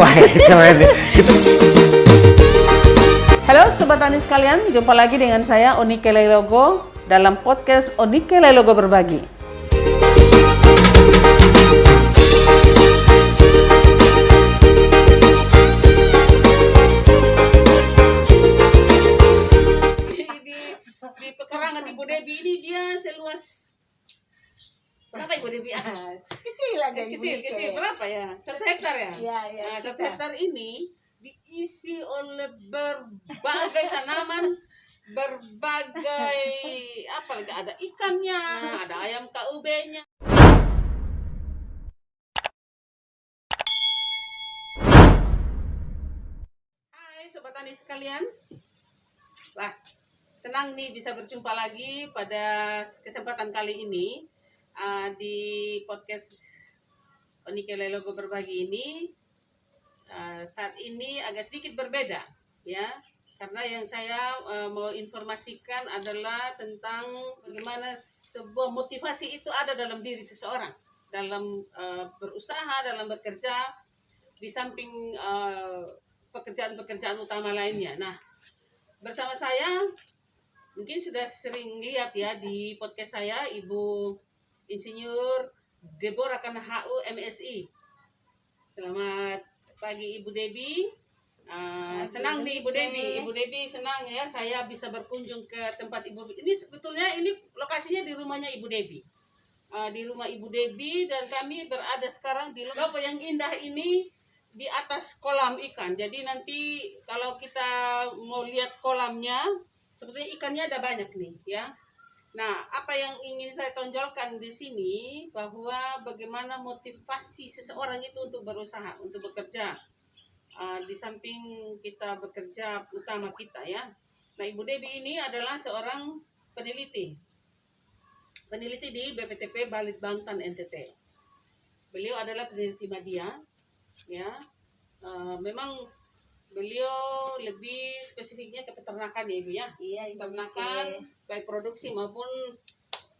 Wah, keren. Halo Sobat Tani sekalian, jumpa lagi dengan saya Onike Leilogo dalam podcast Onike Leilogo Berbagi. Di pekarangan Ibu Debi ini dia seluas berapa Ibu Debi? Kecil aja. Kecil berapa ya? 1 hektar ya? Iya, Nah, 1 hektar ini diisi oleh berbagai tanaman, berbagai apa lagi, ada ikannya, ada ayam KUB-nya. Hai Sobat Tani sekalian. Wah, senang nih bisa berjumpa lagi pada kesempatan kali ini di podcast Onike Leilogo Berbagi ini. Saat ini agak sedikit berbeda ya, karena yang saya mau informasikan adalah tentang bagaimana sebuah motivasi itu ada dalam diri seseorang dalam berusaha, dalam bekerja di samping pekerjaan-pekerjaan utama lainnya. Nah, bersama saya mungkin sudah sering lihat ya di podcast saya, Ibu Insinyur Deborah Kana HU MSI. Selamat pagi Ibu Debi. Senang nih Ibu Debi. Ibu Debi senang ya saya bisa berkunjung ke tempat Ibu. Ini sebetulnya ini lokasinya di rumahnya Ibu Debi. Di rumah Ibu Debi, dan kami berada sekarang di lokasi yang indah ini di atas kolam ikan. Jadi nanti kalau kita mau lihat kolamnya, sebetulnya ikannya ada banyak nih ya. Nah, apa yang ingin saya tonjolkan di sini bahwa bagaimana motivasi seseorang itu untuk berusaha, untuk bekerja. Di samping kita bekerja utama kita ya. Nah, Ibu Debi ini adalah seorang peneliti di BPTP Balitbangtan NTT. Beliau adalah peneliti media ya. Memang beliau lebih spesifiknya ke peternakan ya Ibu ya. Iya, peternakan baik produksi maupun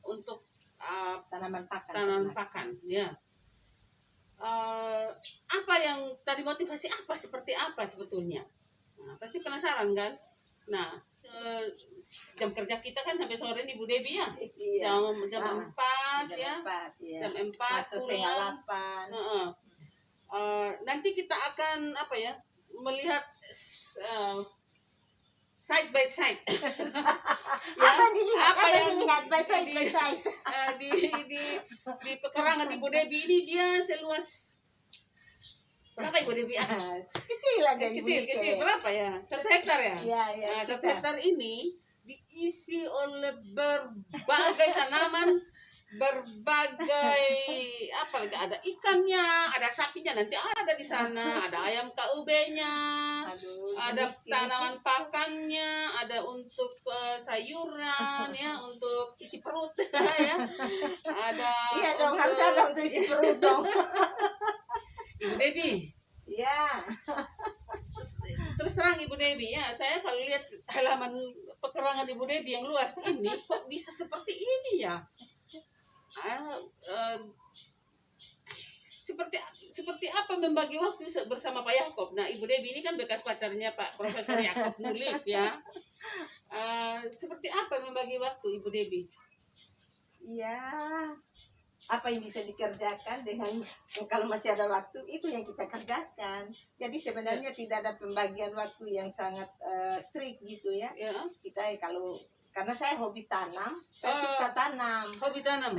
untuk tanaman pakan ya. Apa yang tadi motivasi apa, seperti apa sebetulnya? Nah, pasti penasaran kan? Nah, jam kerja kita kan sampai sore nih Bu Debi ya. Iya. Jam 4 ya. Jam 4 pulang. Nanti kita akan apa ya? Melihat side by side. Ya, apa yang dilihat by side by side? Di pekarangan Ibu Debi ini dia seluas berapa Ibu Debi? Kecil aja. Kecil berapa ya? 1 hektar ya? Iya. Nah, 1 hektar ini diisi oleh berbagai tanaman, berbagai apa lagi, ada ikannya, ada sapinya, nanti ada di sana, ada ayam KUB-nya, ada tanaman pakannya, ada untuk sayuran ya, untuk isi perut ya, ada. Iya dong, harus ada untuk isi perut dong. Ibu Debi. Iya. Terus terang Ibu Debi ya, saya kalau lihat halaman pekarangan Ibu Debi yang luas ini, kok bisa seperti ini ya? Seperti apa membagi waktu bersama Pak Yakob? Nah, Ibu Debi ini kan bekas pacarnya Pak Profesor Yakob Nulik ya. Seperti apa membagi waktu Ibu Debi? Iya. Apa yang bisa dikerjakan dengan kalau masih ada waktu, itu yang kita kerjakan. Jadi sebenarnya tidak ada pembagian waktu yang sangat strict gitu ya. Kita karena saya hobi tanam, saya suka tanam. Hobi tanam.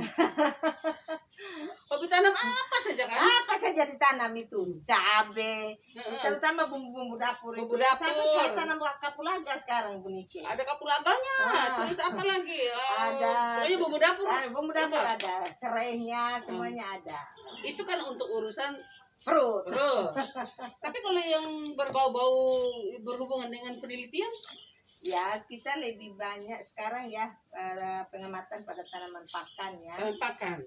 Hobi tanam apa saja kan? Apa saja ditanam itu, cabe, terutama bumbu-bumbu dapur. Bumbu dapur. Saya tanam kapulaga sekarang Bu Nike. Ada kapulaganya. Terus apa lagi? Ada. Pokoknya bumbu dapur. Bumbu dapur ada, serainya semuanya ada. Itu kan untuk urusan perut. Tapi kalau yang berbau-bau berhubungan dengan penelitian, ya kita lebih banyak sekarang ya pengamatan pada tanaman pakan ya. Pakan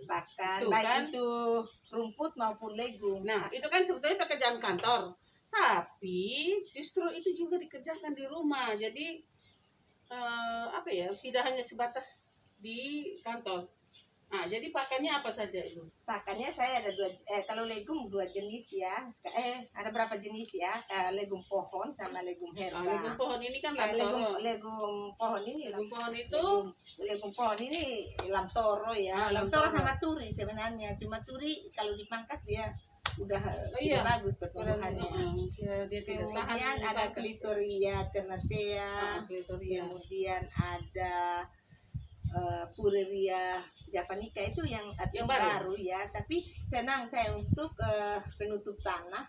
Tuh, baik kan? Itu rumput maupun legum. Nah, itu kan sebetulnya pekerjaan kantor, tapi justru itu juga dikerjakan di rumah. Jadi apa ya, tidak hanya sebatas di kantor. Nah, jadi pakannya apa saja Ibu? Pakannya saya ada kalau legum 2 jenis ya. Ada berapa jenis ya? Legum pohon sama legum herba. Legum pohon ini kan legum, lamtoro. legum pohon ini Legum pohon itu legum pohon ini lamtoro ya. Lamtoro sama turi sebenarnya. Cuma turi kalau dipangkas dia udah tidak bagus pertumbuhannya. Ya, dia tidak tahan. Kemudian ada Clitoria ternatea. Clitoria. Kemudian ada Pureria javanica itu yang baru ya, tapi senang saya untuk penutup tanah,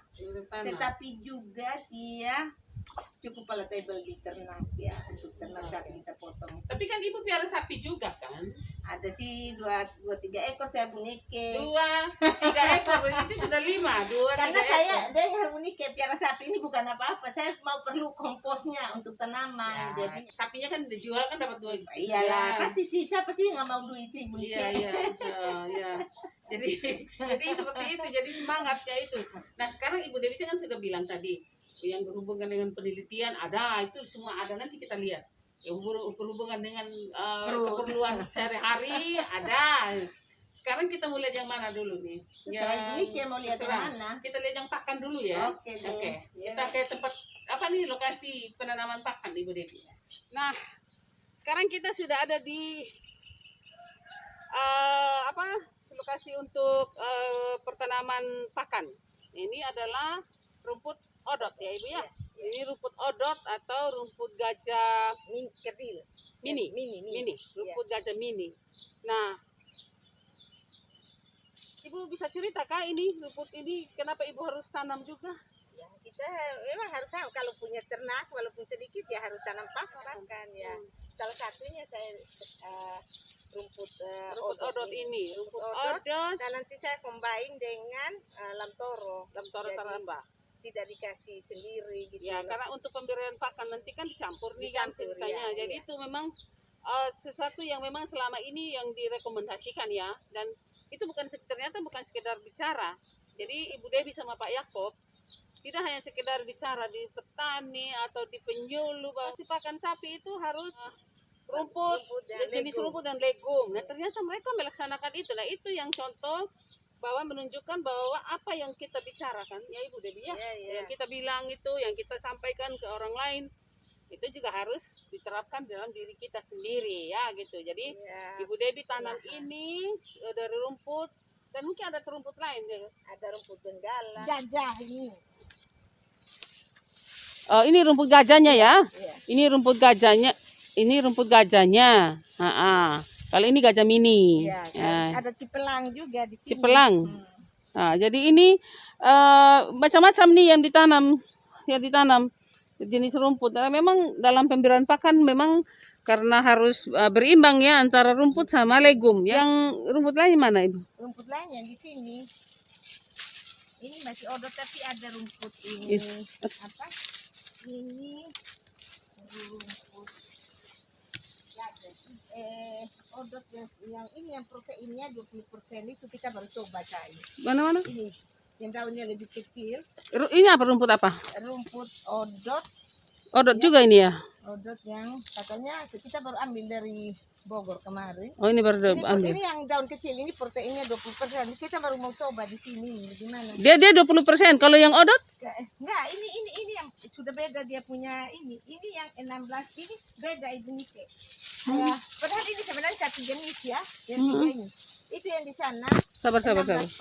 tetapi juga dia cukup palatable di ternak ya, untuk ternak sapi kita potong. Tapi kan Ibu piara sapi juga kan? Ada sih 2-3 ekor saya bunike. 2-3 ekor itu sudah 5. Karena saya dengan bunike piara sapi ini bukan apa-apa. Saya mau perlu komposnya untuk tanaman. Ya, jadi sapinya kan dijual kan dapat duit. Iyalah, pasti sih siapa sih nggak mau duit sih bunike. Iya. Jadi seperti itu. Jadi semangatnya itu. Nah sekarang Ibu Dewi kan sudah bilang tadi yang berhubungan dengan penelitian ada, itu semua ada, nanti kita lihat. Yang berhubungan dengan keperluan sehari-hari ada. Sekarang kita mau lihat yang mana dulu nih? Yang mau lihat yang mana? Kita lihat yang pakan dulu ya. Oke. Kita ke tempat apa nih, lokasi penanaman pakan Ibu Devi. Nah, sekarang kita sudah ada di lokasi untuk pertanaman pakan. Ini adalah rumput odot ya Ibu ya. Ini rumput odot atau rumput gajah mini. Rumput gajah mini. Nah, Ibu bisa cerita kah ini rumput ini kenapa Ibu harus tanam juga? Ya, kita memang harus tahu kalau punya ternak walaupun sedikit ya harus tanam pakan ya. Salah satunya saya rumput odot ini. Rumput odot. Dan nanti saya combine dengan lamtoro taramba. Tidak dikasih sendiri gitu ya, karena untuk pemberian pakan nanti kan dicampur nih kan ceritanya. Jadi itu memang sesuatu yang memang selama ini yang direkomendasikan ya, dan itu ternyata bukan sekedar bicara. Jadi Ibu Dewi sama Pak Yakob tidak hanya sekedar bicara di petani atau di penyuluh bahwa si pakan sapi itu harus rumput jenis rumput dan legum. Nah ternyata mereka melaksanakan itu. Nah itu yang contoh bahwa menunjukkan bahwa apa yang kita bicarakan ya Ibu Dewi ya, yang kita bilang itu, yang kita sampaikan ke orang lain itu juga harus diterapkan dalam diri kita sendiri ya gitu. Jadi Ibu Dewi tanam ini dari rumput, dan mungkin ada rumput lain ya. Ada rumput benggala, gajah ini. Oh ini rumput gajahnya ya. Ini rumput gajahnya. Ini rumput gajahnya. Kalau ini gajah mini. Ada cipelang juga di sini. Cipelang. Nah, jadi ini macam-macam nih yang ditanam jenis rumput. Karena memang dalam pemberian pakan memang karena harus berimbang ya antara rumput sama legum. Yang rumput lain mana Ibu? Rumput lain yang di sini. Ini masih odot tapi ada rumput ini. Apa? Ini rumput odot yang ini yang proteinnya 20% itu kita baru coba cair. Mana? Ini yang daunnya lebih kecil. Ini apa rumput apa? Rumput odot. Odot ya, juga ini ya? Odot yang katanya kita baru ambil dari Bogor kemarin. Oh ini baru ambil. Ini yang daun kecil ini proteinnya 20%. Kita baru mau coba di sini. Gimana? Dia 20%. Kalau yang odot? Enggak, ini yang sudah beda dia punya ini. Ini yang 16 ini beda Ibu Nike. Padahal ini sebenarnya satu jenis ya, yang tiga ini. Itu yang di sana. Sabar. 16%.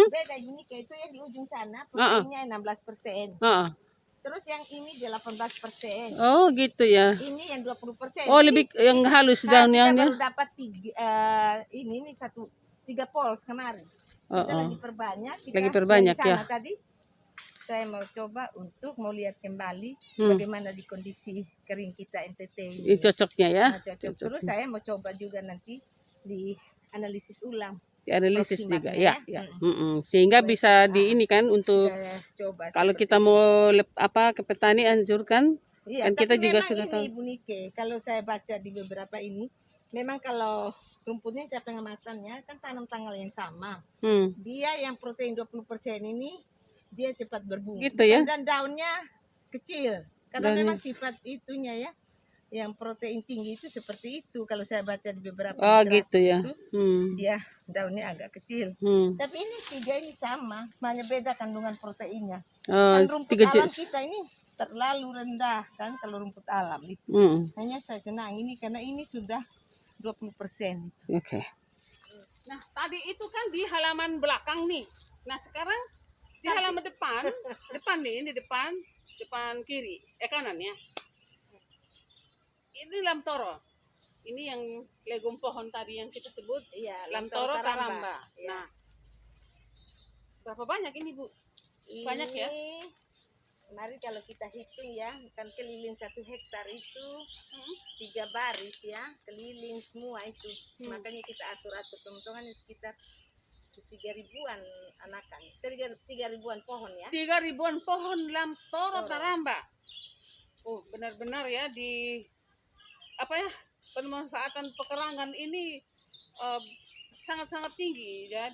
Beda Ibu Nike, itu yang di ujung sana proteinnya 16%. Terus yang ini 18%. Oh gitu ya. Ini yang 20%. Oh lebih yang halus daunnya. Kita baru dapat 3 pols kemarin. Kita lagi perbanyak. Lagi perbanyak ya. Tadi saya mau coba untuk mau lihat kembali bagaimana di kondisi kering kita NTT ini. Cocoknya ya. Cocok. Terus saya mau coba juga nanti di analisis ulang. Dianalisis juga ya. Sehingga bisa di ini kan untuk coba kalau kita mau ke petani anjurkan kan kita juga sudah tahu. Ibu Nike, kalau saya baca di beberapa ini memang kalau rumputnya saya pengamatannya kan tanam tanggal yang sama. Dia yang protein 20% ini dia cepat berbunga. Gitu ya. Dan daunnya kecil. Karena memang sifat itunya ya. yang protein tinggi itu seperti itu. Kalau saya baca di beberapa Oh literatur gitu ya. itu, Hmm. dia daunnya agak kecil. Hmm. Tapi ini tiga ini sama, hanya beda kandungan proteinnya. Oh, Kan rumput tiga alam jenis. kita ini terlalu rendah kan kalau rumput alam. Hmm. Hanya saya senang ini karena ini sudah 20%. Oke. Nah, tadi itu kan di halaman belakang nih. Nah, sekarang di halaman depan, nih, ini depan kiri, kanan ya. Ini lamtoro. Ini yang legum pohon tadi yang kita sebut, Iya, lamtoro karamba. Ya. Nah, berapa banyak ini, Bu? Banyak ya? Mari kalau kita hitung ya, kan keliling 1 hektar itu 3 baris ya, keliling semua itu. Makanya kita atur-atur teman-teman sekitar 3.000-an anakan, 3.000-an pohon ya. 3.000-an pohon lamtoro karamba. Oh, benar-benar ya pemanfaatan pekerangan ini sangat-sangat tinggi ya,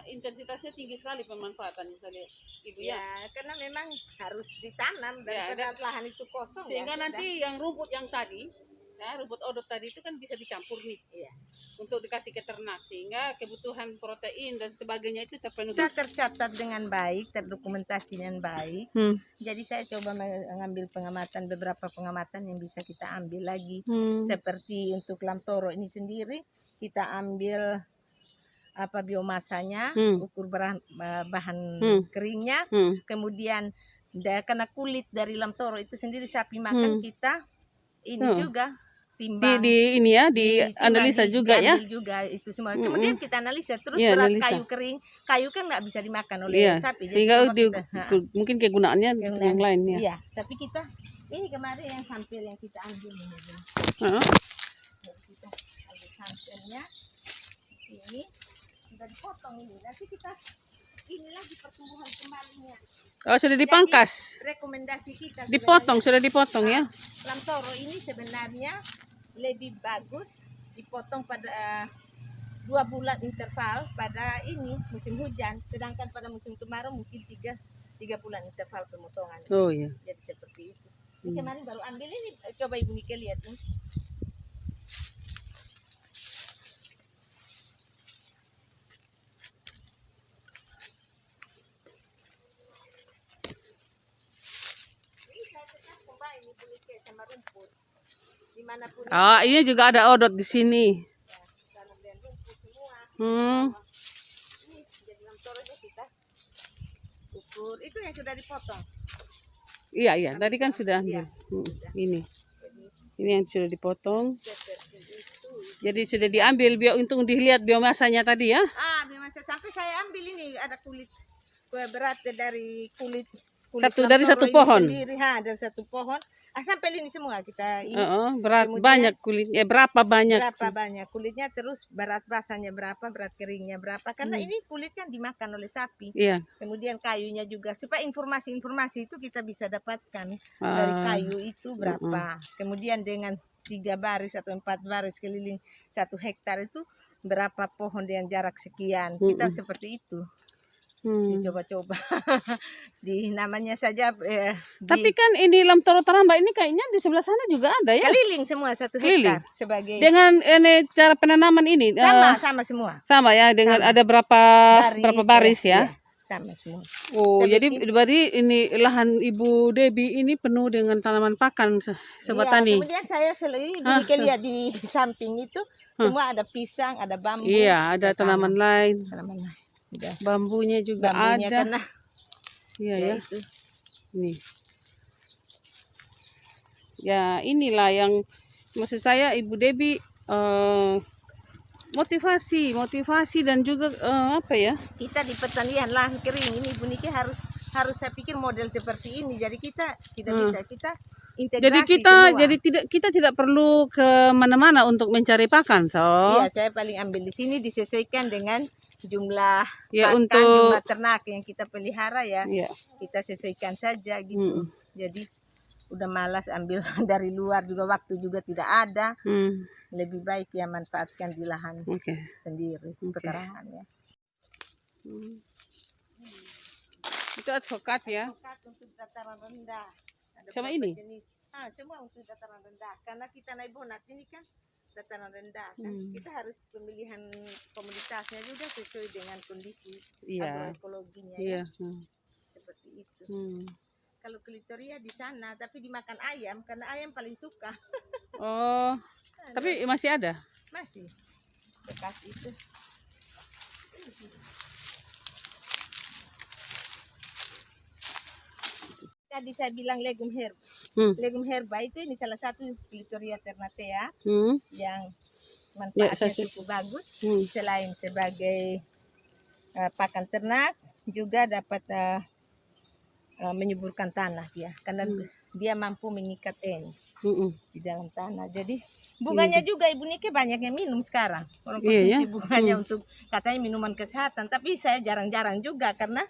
intensitasnya tinggi sekali pemanfaatan misalnya Ibu ya. Karena memang harus ditanam dan pada lahan itu kosong sehingga nanti yang rumput yang tadi ya, rumput odot tadi itu kan bisa dicampur nih untuk dikasih ke ternak sehingga kebutuhan protein dan sebagainya itu terpenuhi. Kita tercatat dengan baik, terdokumentasi dengan baik. Jadi saya coba mengambil beberapa pengamatan yang bisa kita ambil lagi. Seperti untuk lamtoro ini sendiri kita ambil biomasanya, ukur bahan keringnya, kemudian karena kulit dari lamtoro itu sendiri sapi makan, kita ini juga timbang dianalisa juga ya juga itu semua. Kemudian kita analisa terus berat kayu kering, kayu kan nggak bisa dimakan oleh sapi, sehingga mungkin kegunaannya yang lain ya. Iya, tapi kita ini kemarin yang sampel yang kita ambil ini. Kita ambil sampelnya ini sudah dipotong ini. Nanti kita inilah di pertumbuhan kembalinya. Oh, sudah dipangkas. Jadi, rekomendasi kita sudah dipotong ya. Lamtoro ini sebenarnya lebih bagus dipotong pada 2 bulan interval pada ini musim hujan, sedangkan pada musim kemarau mungkin 3 bulan interval pemotongan. Oh iya. Jadi seperti itu. Ini kemarin baru ambil ini, coba Ibu Nike lihat nih. Ini saya tetap combine Ibu Nike sama rumput. Dimanapun ini juga ada odot di sini. tanam dan rumput semua. Ini jadi lamtoronya kita ukur. Itu yang sudah dipotong. Iya, tadi kan sudah ambil. Ini yang sudah dipotong. Jadi sudah diambil untuk dilihat biomasanya tadi ya. Biomasa sampai saya ambil ini ada kulit berat dari kulit dari satu pohon. Sendiri, dari satu pohon. Sampai ini semua kita ini. Berat banyak kulitnya. Berapa banyak kulitnya, terus berat basahnya berapa, berat keringnya berapa. Karena ini kulit kan dimakan oleh sapi. Iya. Kemudian kayunya juga supaya informasi itu kita bisa dapatkan dari kayu itu berapa. Kemudian dengan 3 baris atau 4 baris keliling 1 hektar itu berapa pohon dengan jarak sekian. Kita seperti itu. Dicoba-coba di namanya saja tapi kan ini lamtoro karamba ini kayaknya di sebelah sana juga ada ya, keliling semua 1 hektar sebagai dengan ini cara penanaman ini sama semua ya dengan ada berapa baris ya, sama semua. Jadi berarti ini lahan Ibu Debbie ini penuh dengan tanaman pakan sobat tani. Kemudian saya lihat di samping itu semua ada pisang, ada bambu, ada tanaman lain. Bambunya juga ada. Karena ya. Itu. Ini. Ya, inilah yang maksud saya Ibu Debbie motivasi dan juga kita di pertanian lahan kering ini Ibu Nike harus saya pikir model seperti ini. Jadi kita tidak bisa kita integrasi kita tidak perlu ke mana-mana untuk mencari pakan. Iya, saya paling ambil di sini disesuaikan dengan jumlah pakan, untuk jumlah ternak yang kita pelihara ya. Kita sesuaikan saja gitu. Jadi udah malas ambil dari luar, juga waktu juga tidak ada. Lebih baik ya manfaatkan di lahan sendiri pekarangan ya. Itu advokat ya. Advokat untuk dataran rendah. Ada sama ini. Jenis. Semua untuk dataran rendah. Karena kita naik bonat ini kan dataran rendah kan. Hmm. Kita harus pemilihan komoditasnya juga sesuai dengan kondisi Iya. agroekologinya Iya. ya. Seperti itu. Kalau klitoria di sana tapi dimakan ayam karena ayam paling suka. Oh, tapi masih ada? Masih bekas itu. Tadi saya bilang legum herba. Legum herba itu ini salah satu Clitoria ternatea yang manfaatnya cukup bagus. Selain sebagai pakan ternak, juga dapat menyuburkan tanah dia, karena dia mampu mengikat di dalam tanah. Jadi bunganya juga Ibu Nike banyak yang minum sekarang. Orang konsumsi bunganya untuk katanya minuman kesehatan, tapi saya jarang-jarang juga karena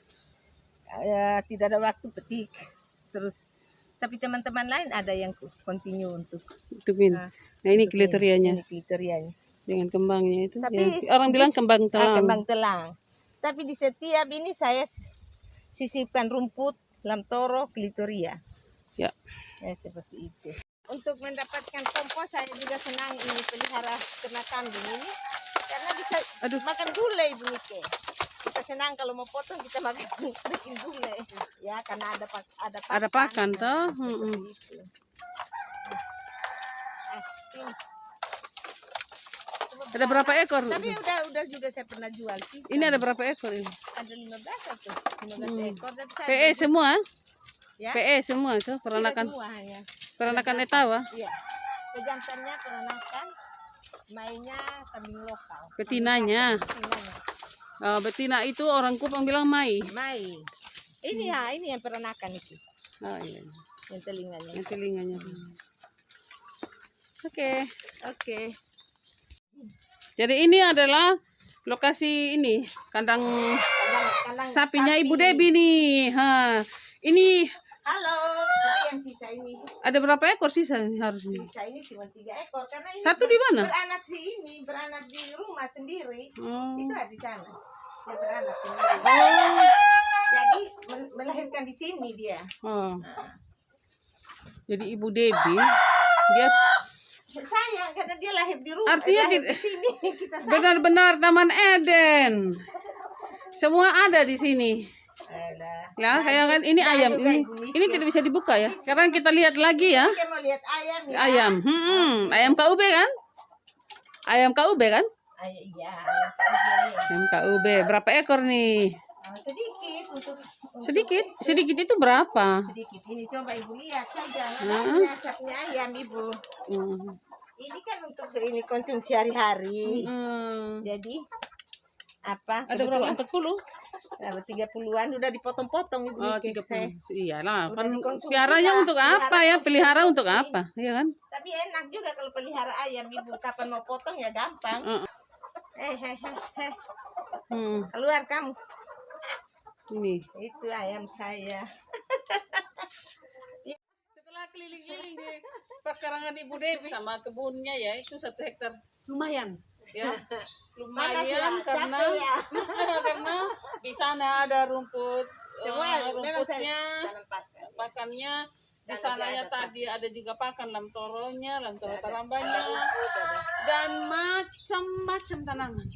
tidak ada waktu petik. Terus tapi teman-teman lain ada yang continue untuk minum. Nah ini klitorianya. Ini klitorianya. Dengan kembangnya itu. Tapi orang bilang kembang telang. Kembang telang. Tapi di setiap ini saya sisipkan rumput lamtoro klitoria. Ya. Ya seperti itu. Untuk mendapatkan kompos saya juga senang ini pelihara ternak kambing ini karena bisa makan gulai Ibu Nike. Kita senang kalau mau potong kita makan bikin gulai ya karena ada pakan toh. Ada berapa ekor? Tapi udah juga saya pernah jual sih. Ini ada berapa ekor ini? Ada 15 atau 15 ekor. PE semua? Ya. PE semua itu peranakan. Semua hanya. Peranakan etawa? Iya. Pejantannya peranakan, mainnya kambing lokal. Betinanya. Betina itu orang Kupang bilang mai. Mai. Ini ini yang peranakan itu. Oh iya. Yang telinganya. Yang telinganya. Oke. Jadi ini adalah lokasi ini kandang sapinya Ibu Debbie nih. Ini. Halo. Yang sisa ini. Ada berapa ekor sisa ini harusnya? Sisa ini cuma 3 ekor karena ini. Satu di mana? Beranak di rumah sendiri. Itu ada di sana. Dia beranak sendiri. Jadi melahirkan di sini dia. Jadi Ibu Debbie dia sayang karena dia lahir di rumah. Artinya di sini kita benar-benar Taman Eden. Semua ada di sini. Ya, kayak kan ini ayam ini tidak bisa dibuka ya. Sekarang kita lihat lagi ya. Kita mau lihat ayam ya. Ayam. Ayam KUB kan? Ayam KUB kan? Iya, ayam KUB. Berapa ekor nih? Sedikit itu berapa? Sedikit. Ini coba Ibu lihat saja. Namanya capnya ayam Ibu. Ini kan untuk ini konsumsi hari-hari. Jadi apa? Ada berapa? 40? 30-an udah dipotong-potong Ibu. 30. Iyalah, peliharanya untuk apa ya? Pelihara untuk apa? Iya kan? Tapi enak juga kalau pelihara ayam Ibu. Kapan mau potong ya gampang. Keluar kamu. Ini. Itu ayam saya. Setelah keliling-keliling di pekarangan Ibu Debbie sama kebunnya ya, itu 1 hektar lumayan ya. Lumayan karena di sana ada rumput, rumputnya, pakannya. Di sananya tadi ada juga pakan lamtoro tarambanya, dan macam-macam tanaman.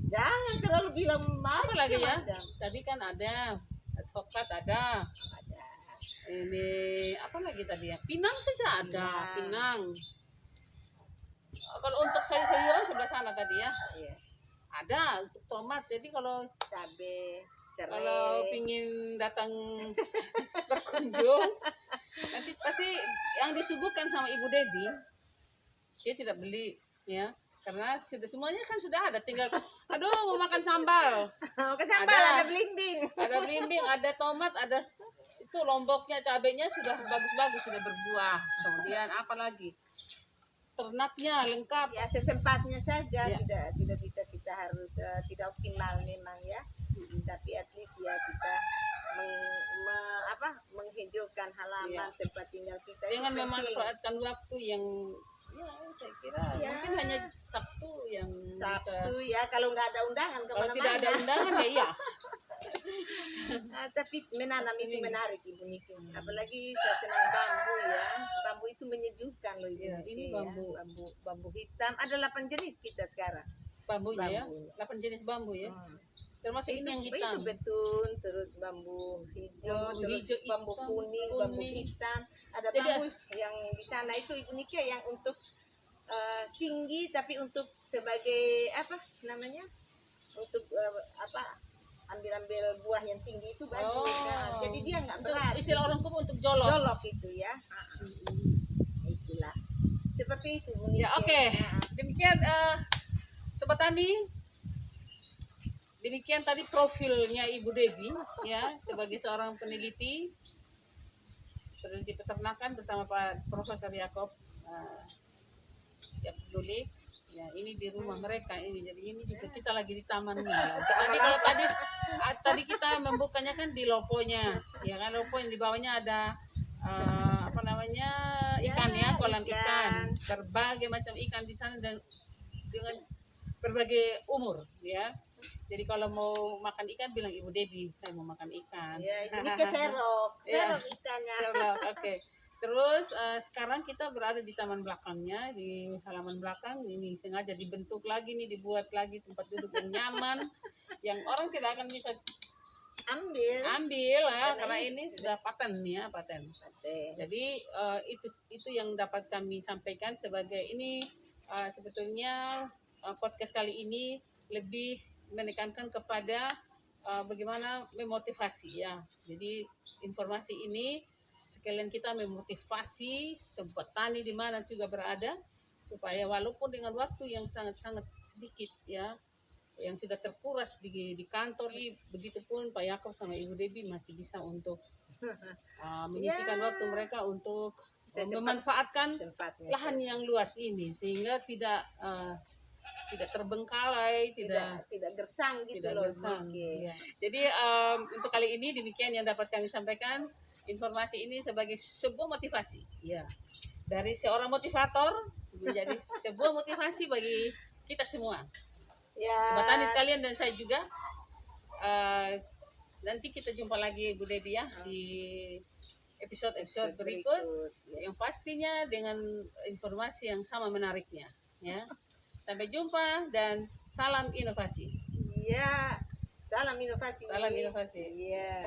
Jangan terlalu bilang apa lagi ya. Tadi kan ada alpukat ada. Ini apa lagi tadi ya? Pinang saja ada, pinang. Kalau untuk sayur-sayuran sebelah sana tadi ya. Ada untuk tomat. Jadi kalau cabai, serai. Kalau pingin datang berkunjung, nanti pasti yang disuguhkan sama Ibu Debbie, dia tidak beli ya. Karena semuanya kan sudah ada, tinggal mau makan sambal. Ada belimbing. Ada belimbing, ada tomat, ada itu lomboknya, cabenya sudah bagus-bagus, sudah berbuah. Kemudian apa lagi? Ternaknya lengkap. Ya sesempatnya saja, tidak bisa kita harus tidak optimal memang ya. Tapi at least ya kita menghijaukan halaman tempat tinggal kita. Dengan memanfaatkan waktu yang saya kira mungkin hanya Sabtu yang bisa. Ya kalau nggak ada undangan kemana-mana. Kalau tidak ada undangan ya iya. tapi menanam itu menarik Ibu Nike. Apalagi saya senang bambu ya. Bambu itu menyejukkan loh Ibu Ya, Nike. ini Ya. bambu. Bambu hitam. Ada 8 jenis kita sekarang. Bambunya ya, Bambunya. 8 jenis bambu ya. Termasuk ini yang Itu hitam. betun, terus bambu hijau, Bambu terus hijau, bambu hitam, kuning, bambu kuning. hitam. Ada Jadi, bambu yang di sana itu Ibu Nike yang untuk tinggi, tapi untuk sebagai apa namanya? Untuk ambil buah yang tinggi itu bagus. Nah, jadi dia nggak Untuk berat. istilah orang tua untuk jolok. Jolok itu ya. Itulah. Seperti itu Bu Nike. Ya, oke. Nah, Demikian Sobat Tani. Demikian tadi profilnya Ibu Devi ya, sebagai seorang peneliti peternakan bersama Pak Profesor Yakob Duli. Ya, ini di rumah mereka ini. Jadi ini juga kita lagi di tamannya. Ya. Tadi kalau tadi kita membukanya kan di loponya. Ya kan, lopo yang di bawahnya ada ikan ya, kolam ikan. Berbagai macam ikan di sana dan dengan berbagai umur ya. Jadi kalau mau makan ikan bilang Ibu Devi, saya mau makan ikan. ya, ini keserok, serok ikannya. Oke. Terus sekarang kita berada di taman belakangnya, di halaman belakang. Ini sengaja dibentuk lagi nih, dibuat lagi tempat duduk yang nyaman, yang orang tidak akan bisa ambil ya, karena ini sudah paten ya, paten. Jadi itu yang dapat kami sampaikan sebagai ini sebetulnya podcast kali ini lebih menekankan kepada bagaimana memotivasi ya. Jadi informasi ini sekalian kita memotivasi sobat tani di mana juga berada, supaya walaupun dengan waktu yang sangat-sangat sedikit ya, yang sudah terkuras di kantor, begitupun Pak Yakob sama Ibu Devi masih bisa untuk menyisikan waktu mereka untuk memanfaatkan lahan yang luas ini sehingga tidak terbengkalai, tidak gersang gitu tidak loh. gersang. Ya. Jadi untuk kali ini demikian yang dapat kami sampaikan. Informasi ini sebagai sebuah motivasi, ya, dari seorang motivator menjadi sebuah motivasi bagi kita semua, Ya. Sobat Tani sekalian dan saya juga. Nanti kita jumpa lagi Bu Devi ya di episode berikut, yang pastinya dengan informasi yang sama menariknya, ya. Sampai jumpa dan salam inovasi. Iya, salam inovasi. Salam inovasi. Iya.